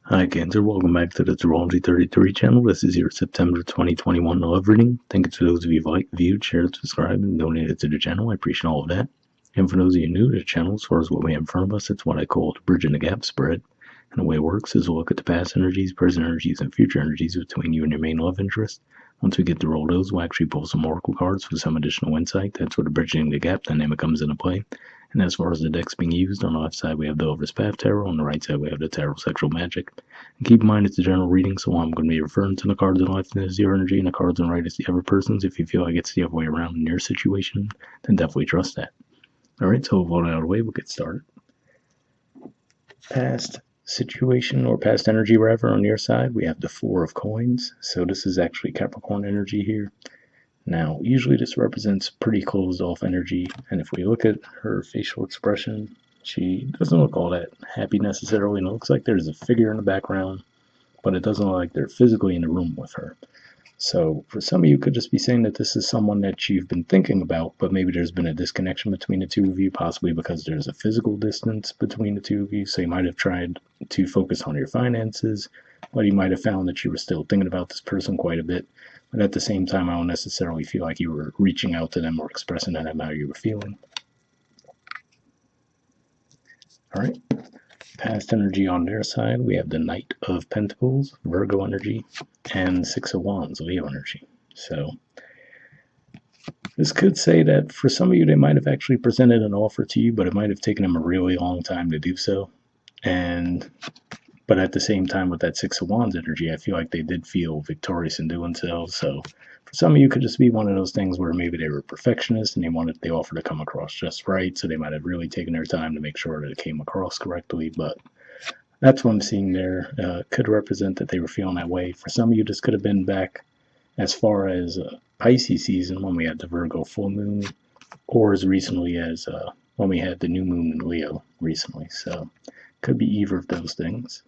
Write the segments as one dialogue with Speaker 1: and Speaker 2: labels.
Speaker 1: Hi Cancer, welcome back to the Astrology 33 channel. This is your September 2021 love reading. Thank you to those of you who liked, viewed, shared, subscribed, and donated to the channel. I appreciate all of that. And for those of you new to the channel, as far as what we have in front of us, it's what I call the bridging the gap spread. And the way it works is we'll look at the past energies, present energies, and future energies between you and your main love interest. Once we get through all those, we'll actually pull some oracle cards for some additional insight. That's where the bridging the gap dynamic comes into play. And as far as the decks being used, on the left side we have the Lover's Path Tarot, on the right side we have the Tarot Sexual Magic. And keep in mind it's a general reading, so I'm going to be referring to the cards on the left as your energy and the cards on the right as the other person's. If you feel like it's the other way around in your situation, then definitely trust that. Alright, so with all that out of the way, we'll get started. Past situation or past energy rather on your side, we have the Four of Coins. So this is actually Capricorn energy here. Now, usually this represents pretty closed off energy, and if we look at her facial expression, she doesn't look all that happy necessarily, and it looks like there's a figure in the background, but it doesn't look like they're physically in the room with her. So for some of you, could just be saying that this is someone that you've been thinking about, but maybe there's been a disconnection between the two of you, possibly because there's a physical distance between the two of you. So you might have tried to focus on your finances, but you might have found that you were still thinking about this person quite a bit. But at the same time, I don't necessarily feel like you were reaching out to them or expressing to them how you were feeling. All right. Past energy on their side, we have the Knight of Pentacles, Virgo energy, and Six of Wands, Leo energy. So this could say that for some of you, they might have actually presented an offer to you, but it might have taken them a really long time to do so. But at the same time, with that Six of Wands energy, I feel like they did feel victorious in doing so. So for some of you, it could just be one of those things where maybe they were perfectionists and they wanted the offer to come across just right. So they might have really taken their time to make sure that it came across correctly. But that's what I'm seeing there. Could represent that they were feeling that way. For some of you, this could have been back as far as Pisces season when we had the Virgo full moon, or as recently as when we had the new moon in Leo recently. So could be either of those things.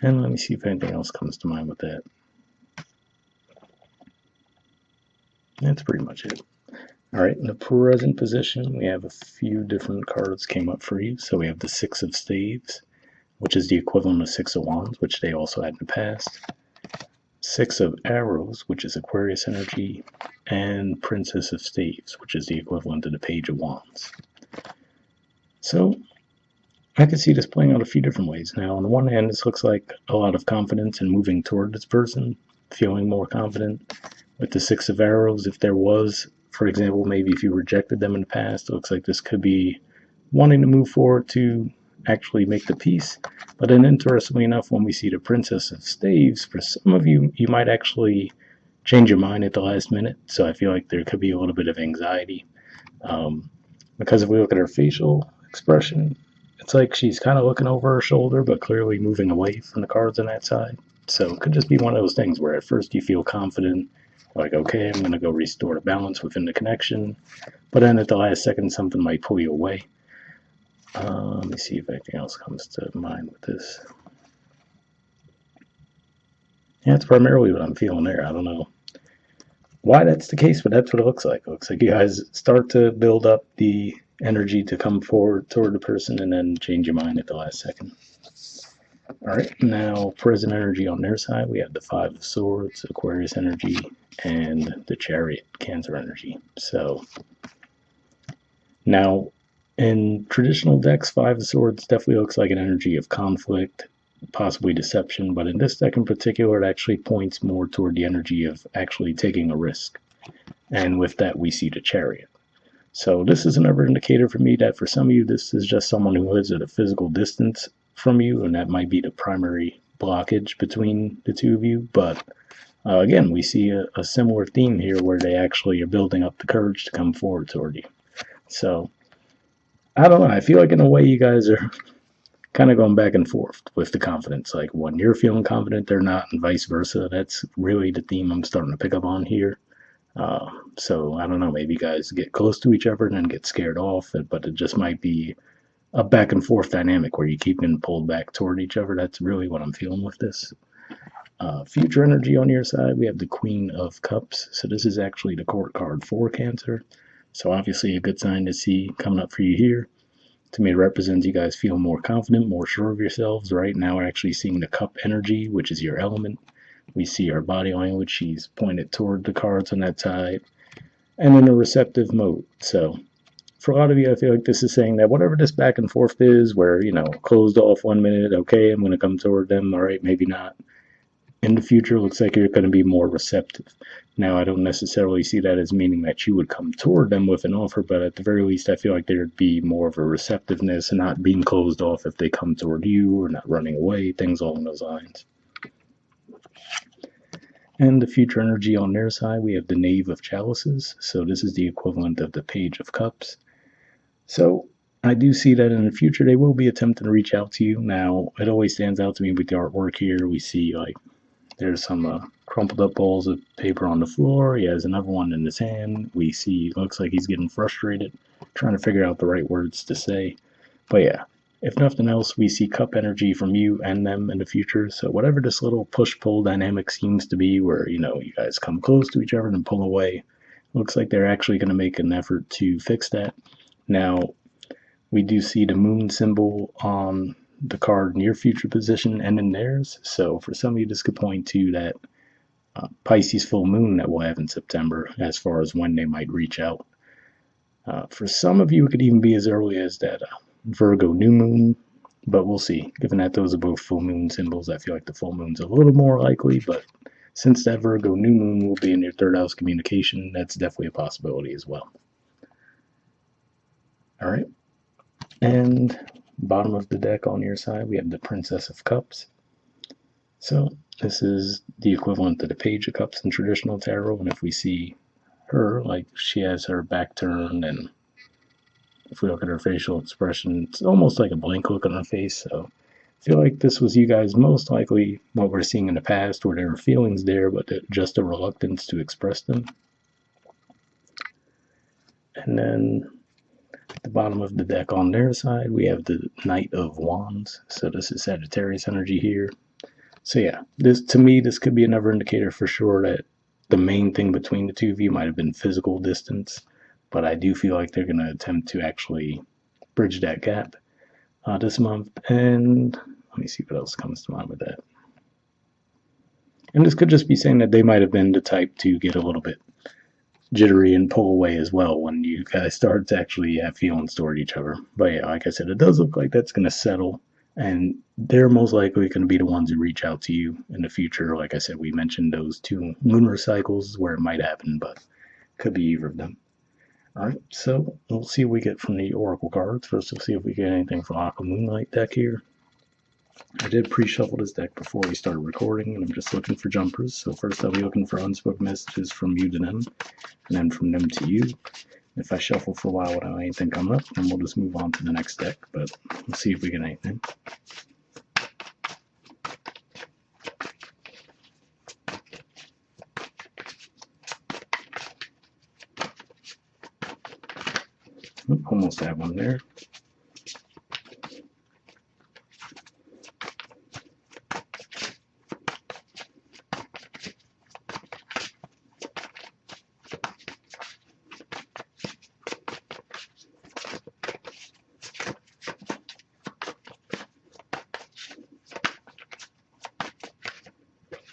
Speaker 1: And let me see if anything else comes to mind with that. That's pretty much it. All right, in the present position, we have a few different cards came up for you. So we have the Six of Staves, which is the equivalent of Six of Wands, which they also had in the past. Six of Arrows, which is Aquarius energy, and Princess of Staves, which is the equivalent to the Page of Wands. So I can see this playing out a few different ways. Now, on the one hand, this looks like a lot of confidence in moving toward this person, feeling more confident. With the Six of Arrows, if there was, for example, maybe if you rejected them in the past, it looks like this could be wanting to move forward to actually make the peace. But then interestingly enough, when we see the Princess of Staves, for some of you, you might actually change your mind at the last minute. So I feel like there could be a little bit of anxiety. Because if we look at her facial expression, it's like she's kind of looking over her shoulder, but clearly moving away from the cards on that side. So it could just be one of those things where at first you feel confident, like, okay, I'm going to go restore the balance within the connection. But then at the last second, something might pull you away. Let me see if anything else comes to mind with this. Yeah, it's primarily what I'm feeling there. I don't know why that's the case, but that's what it looks like. It looks like you guys start to build up the energy to come forward toward the person and then change your mind at the last second. All right, now present energy on their side, we have the Five of Swords, Aquarius energy, and the Chariot, Cancer energy. So now in traditional decks, Five of Swords definitely looks like an energy of conflict, possibly deception, but in this deck in particular, it actually points more toward the energy of actually taking a risk. And with that, we see the Chariot. So this is another indicator for me that for some of you, this is just someone who lives at a physical distance from you, and that might be the primary blockage between the two of you. But again, we see a similar theme here where they actually are building up the courage to come forward toward you. So I don't know. I feel like in a way you guys are kind of going back and forth with the confidence. Like when you're feeling confident, they're not, and vice versa. That's really the theme I'm starting to pick up on here. So I don't know, maybe you guys get close to each other and then get scared off, but it just might be a back and forth dynamic where you keep getting pulled back toward each other. That's really what I'm feeling with this. Future energy on your side, we have the Queen of Cups. So this is actually the court card for Cancer. So obviously a good sign to see coming up for you here. To me, it represents you guys feel more confident, more sure of yourselves. Right now, we're actually seeing the cup energy, which is your element. We see our body language. She's pointed toward the cards on that side and in a receptive mode. So for a lot of you, I feel like this is saying that whatever this back and forth is, where, closed off 1 minute, okay, I'm going to come toward them, all right, maybe not. In the future, looks like you're going to be more receptive. Now, I don't necessarily see that as meaning that you would come toward them with an offer, but at the very least, I feel like there'd be more of a receptiveness and not being closed off if they come toward you or not running away, things along those lines. And the future energy on their side, we have the Knave of Chalices. So this is the equivalent of the Page of Cups. So I do see that in the future they will be attempting to reach out to you. Now, it always stands out to me with the artwork here. We see like there's some crumpled up balls of paper on the floor. He has another one in his hand. We see looks like he's getting frustrated, trying to figure out the right words to say. But yeah, if nothing else, we see cup energy from you and them in the future. So whatever this little push-pull dynamic seems to be, where you guys come close to each other and pull away, looks like they're actually going to make an effort to fix that. Now, we do see the moon symbol on the card near future position and in theirs. So for some of you, this could point to that Pisces full moon that we'll have in September as far as when they might reach out. For some of you, it could even be as early as that Virgo new moon, but we'll see. Given that those are both full moon symbols, I feel like the full moon's a little more likely, but since that Virgo new moon will be in your third house communication, that's definitely a possibility as well. All right. And bottom of the deck on your side, we have the Princess of Cups. So this is the equivalent to the Page of Cups in traditional tarot, and if we see her, like she has her back turned, and if we look at her facial expression, it's almost like a blank look on her face. So I feel like this was you guys most likely what we're seeing in the past, where there were feelings there, but just a reluctance to express them. And then at the bottom of the deck on their side, we have the Knight of Wands. So this is Sagittarius energy here. So yeah, to me, this could be another indicator for sure that the main thing between the two of you might have been physical distance, but I do feel like they're going to attempt to actually bridge that gap this month. And let me see what else comes to mind with that. And this could just be saying that they might have been the type to get a little bit jittery and pull away as well when you guys start to actually have feelings toward each other. But yeah, like I said, it does look like that's going to settle, and they're most likely going to be the ones who reach out to you in the future. Like I said, we mentioned those 2 lunar cycles where it might happen, but could be either of them. All right, so we'll see what we get from the Oracle cards. First, we'll see if we get anything from Aqua Moonlight deck here. I did pre-shuffle this deck before we started recording, and I'm just looking for jumpers. So first I'll be looking for unspoken messages from you to them, and then from them to you. If I shuffle for a while without anything coming up, then we'll just move on to the next deck, but we'll see if we get anything. Almost have one there.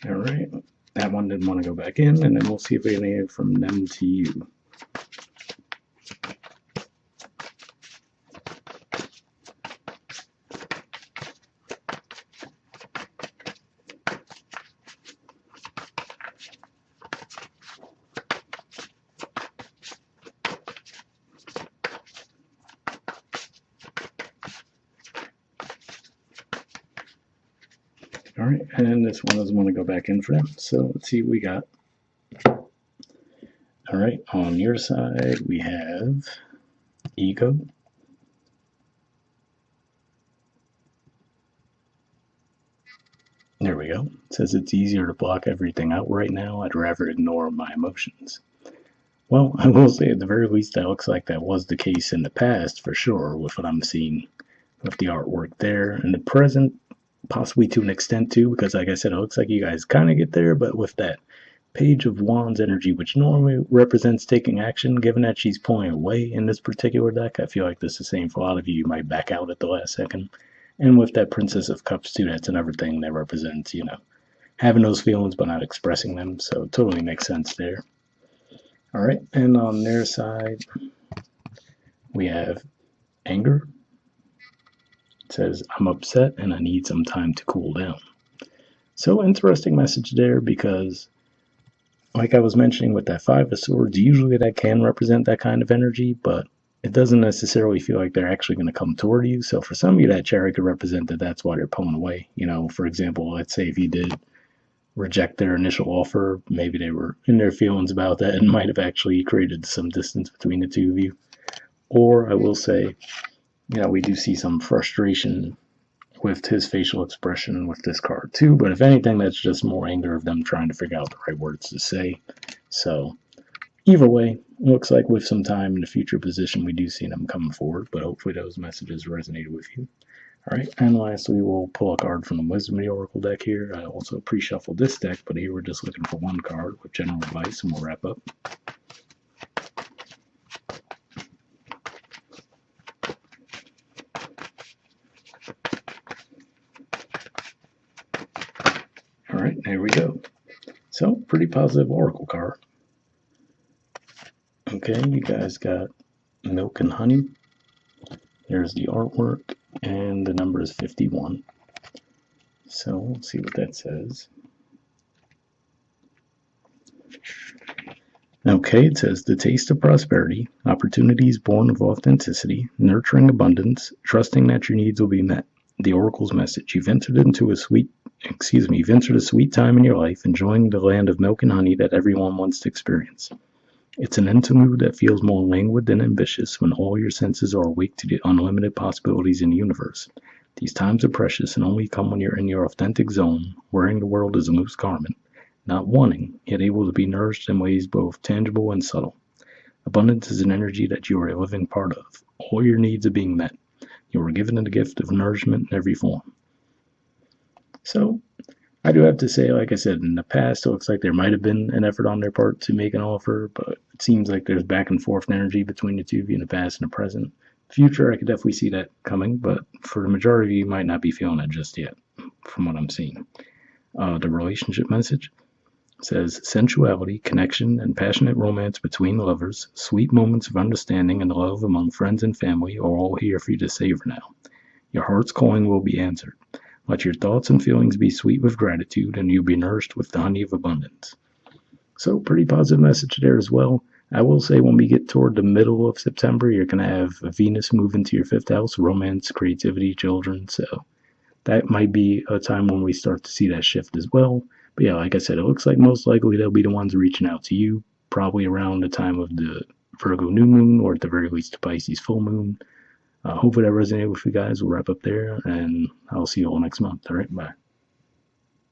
Speaker 1: All right, that one didn't want to go back in, and then we'll see if we get anything from them to you. All right, and this one doesn't want to go back in for them, so let's see what we got. All right, on your side, we have Ego. There we go. It says it's easier to block everything out right now. I'd rather ignore my emotions. Well, I will say at the very least that looks like that was the case in the past for sure with what I'm seeing with the artwork there. In the present, possibly to an extent too, because like I said, it looks like you guys kind of get there, but with that Page of Wands energy, which normally represents taking action. Given that she's pulling away in this particular deck, I feel like this is the same for a lot of you. You might back out at the last second. And with that Princess of Cups too, that's another thing that represents, having those feelings but not expressing them. So it totally makes sense there. All right, and on their side, we have anger. It says, I'm upset and I need some time to cool down. So interesting message there because, like I was mentioning with that Five of Swords, usually that can represent that kind of energy, but it doesn't necessarily feel like they're actually going to come toward you. So for some of you, that Chariot could represent that that's why they're pulling away. For example, let's say if you did reject their initial offer, maybe they were in their feelings about that and might have actually created some distance between the two of you. Or I will say, we do see some frustration with his facial expression with this card too, but if anything, that's just more anger of them trying to figure out the right words to say. So either way, looks like with some time in the future position, we do see them coming forward, but hopefully those messages resonated with you. All right, and lastly, we'll pull a card from the Wisdom of the Oracle deck here. I also pre-shuffled this deck, but here we're just looking for one card with general advice, and we'll wrap up. All right, there we go. So, pretty positive Oracle card. Okay, you guys got Milk and Honey. There's the artwork, and the number is 51. So, let's see what that says. Okay, it says the taste of prosperity, opportunities born of authenticity, nurturing abundance, trusting that your needs will be met. The Oracle's message: you've entered a sweet time in your life, enjoying the land of milk and honey that everyone wants to experience. It's an interlude that feels more languid than ambitious when all your senses are awake to the unlimited possibilities in the universe. These times are precious and only come when you're in your authentic zone, wearing the world as a loose garment, not wanting, yet able to be nourished in ways both tangible and subtle. Abundance is an energy that you are a living part of. All your needs are being met. You are given the gift of nourishment in every form. So, I do have to say, like I said, in the past, it looks like there might have been an effort on their part to make an offer, but it seems like there's back and forth energy between the two of you in the past and the present. Future, I could definitely see that coming, but for the majority of you, you might not be feeling it just yet, from what I'm seeing. The relationship message says sensuality, connection, and passionate romance between lovers, sweet moments of understanding and love among friends and family are all here for you to savor now. Your heart's calling will be answered. Let your thoughts and feelings be sweet with gratitude, and you'll be nourished with the honey of abundance. So, pretty positive message there as well. I will say when we get toward the middle of September, you're going to have Venus move into your fifth house, romance, creativity, children. So, that might be a time when we start to see that shift as well. But yeah, like I said, it looks like most likely they'll be the ones reaching out to you, probably around the time of the Virgo new moon, or at the very least the Pisces full moon. Hopefully that resonated with you guys. We'll wrap up there, and I'll see you all next month. All right, bye.